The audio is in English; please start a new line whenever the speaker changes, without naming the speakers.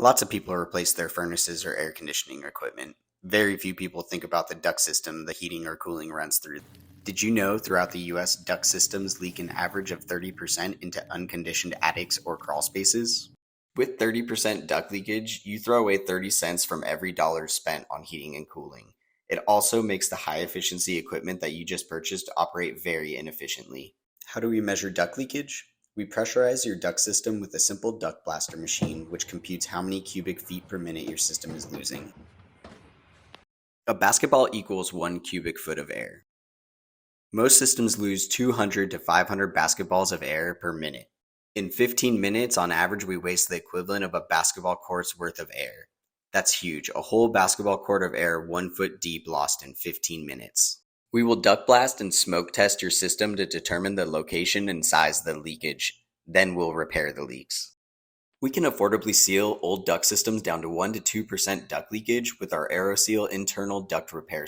Lots of people replace their furnaces or air conditioning equipment. Very few people think about the duct system the heating or cooling runs through. Did you know throughout the US, duct systems leak an average of 30% into unconditioned attics or crawl spaces? With 30% duct leakage, you throw away 30 cents from every dollar spent on heating and cooling. It also makes the high efficiency equipment that you just purchased operate very inefficiently. How do we measure duct leakage? We pressurize your duct system with a simple duct blaster machine, which computes how many cubic feet per minute your system is losing. A basketball equals 1 cubic foot of air. Most systems lose 200 to 500 basketballs of air per minute. In 15 minutes, on average, we waste the equivalent of a basketball court's worth of air. That's huge. A whole basketball court of air 1 foot deep lost in 15 minutes. We will duct blast and smoke test your system to determine the location and size of the leakage. Then we'll repair the leaks. We can affordably seal old duct systems down to 1 to 2% duct leakage with our aeroseal internal duct repair